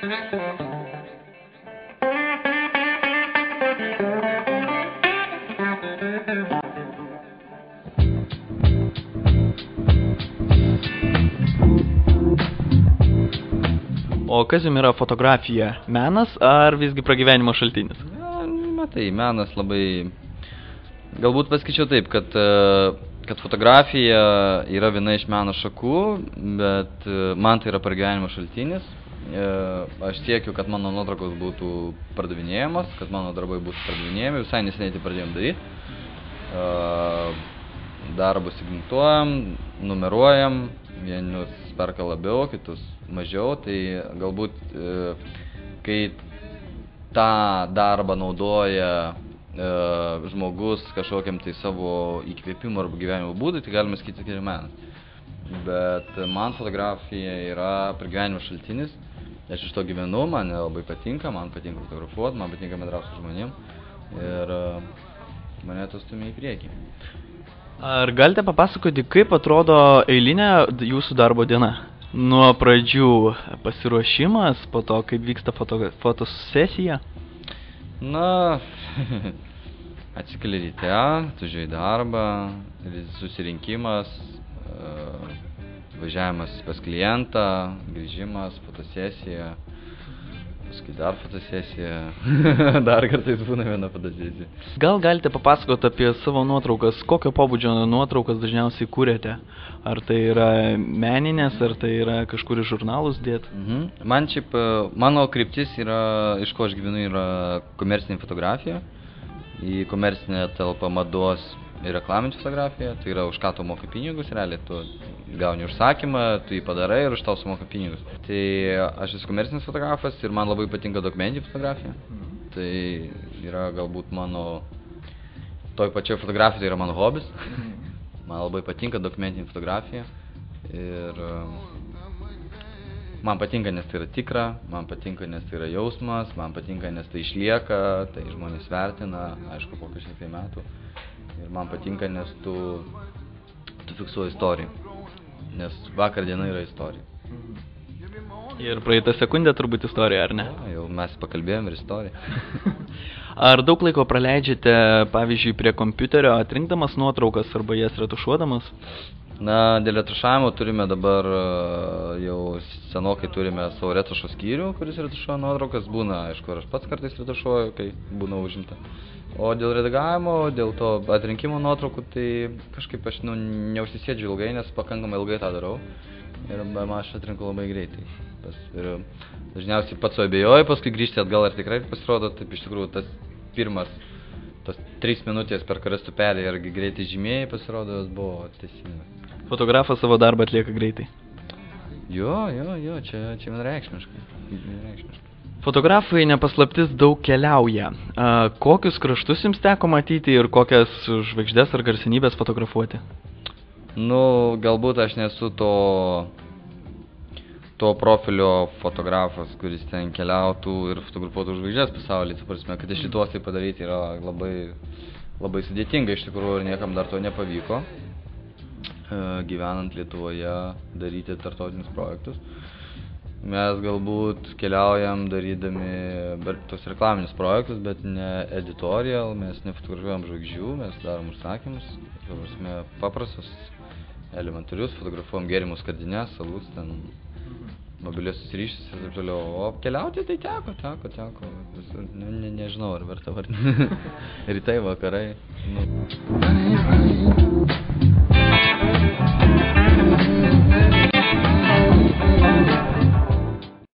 O kas jums yra fotografija? Menas ar visgi pragyvenimo šaltinis? Ja, matai, menas labai... Galbūt pasakyčiau taip, kad fotografija yra viena iš meno šakų, bet man tai yra pragyvenimo šaltinis. Aš siekiu, kad mano nuotraukos būtų pardavinėjamas, kad mano darbai būtų pardavinėjami. Visai neseniai tai pradėjom daryti. Darbus signutuojam, numeruojam, vienus perka labiau, kitus mažiau, tai galbūt kai tą darbą naudoja žmogus kažkokiam tai savo įkvėpimo arba gyvenimo būdui, tai galima sakyti, kad yra menas. Bet man fotografija yra pragyvenimo šaltinis, aš iš to gyvenu, man labai patinka, man patinka fotografuoti, man patinka bendrauti su žmonėm ir mane tas stumia į priekį. Ar galite papasakoti, kaip atrodo eilinė jūsų darbo diena? Nuo pradžių pasiruošimas, po to kaip vyksta fotosesija? Na, atsikeli ryte, atvažiuoji į darbą, susirinkimas, važiavimas pas klientą, grįžimas, fotosesija, paskui dar fotosesija, dar kartais būna viena fotosesija. Gal galite papasakoti apie savo nuotraukas, kokio pobūdžio nuotraukas dažniausiai kūrėte? Ar tai yra meninės, ar tai yra kažkur į žurnalus dėt? Man šiaip, mano kryptis yra, iš ko aš gyvenu, yra komercinė fotografija. Į komercinę telpą mados ir reklaminė fotografija, tai yra už ką tu moka pinigus, realiai tu gauni užsakymą, tu jį padarai ir už tau sumoka pinigus. Tai aš esu komercinis fotografas ir man labai patinka dokumentinė fotografija. Tai yra galbūt mano, toj pačioj fotografija tai yra mano hobis. Man labai patinka dokumentinė fotografija ir man patinka, nes tai yra tikra, man patinka, nes tai yra jausmas, man patinka, nes tai išlieka, tai žmonės vertina, aišku, po kažkiek tai metų. Ir man patinka, nes tu fiksuoji istoriją, nes vakar diena yra istorija. Ir praeitą sekundę turbūt istorija, ar ne? Ja, jau mes pakalbėjom ir istoriją. Ar daug laiko praleidžiate, pavyzdžiui, prie kompiuterio, atrinkdamas nuotraukas arba jas retušuodamas? Na, dėl retušavimo turime dabar, jau senokai turime savo retušo skyrių, kuris retušuoja nuotraukas. Būna, aišku, aš pats kartais retušuoju, kai būna užimta. O dėl redagavimo, dėl to atrinkimo nuotraukų, tai kažkaip aš neužsisėdžiu ilgai, nes pakankamai ilgai tą darau. Ir aš atrinku labai greitai. Ir dažniausiai pats abejoju, paskui grįžti atgal ir tikrai pasirodo, taip iš tikrųjų tas pirmas, tas 3 minutės per kurias tu pelė ir greitai žymėjai, pasirodo, jos buvo teisingas. Fotografas savo darbą atlieka greitai? Jo, čia vienareikšmiškai. Fotografai nepaslaptis daug keliauja. Kokius kraštus jums teko matyti ir kokias žvaigždes ar garsenybės fotografuoti? Nu, galbūt aš nesu to profilio fotografas, kuris ten keliautų ir fotografuotų žvaigždės pasaulyje. Prasme, kad iš Lietuvos tai padaryti yra labai sudėtinga, iš tikrųjų, ir niekam dar to nepavyko. Gyvenant Lietuvoje daryti tarptautinius projektus. Mes galbūt keliaujam darydami tos reklaminius projektus, bet ne editorial, mes nefotografuojam žvaigždžių, mes darom užsakymus, paprastus, elementarius, fotografuojam gėrimų skardines, salus, ten mobiliuosius ryšius ir taip toliau. O keliauti tai teko. Nežinau, ar verta vardinti. Rytai, vakarai.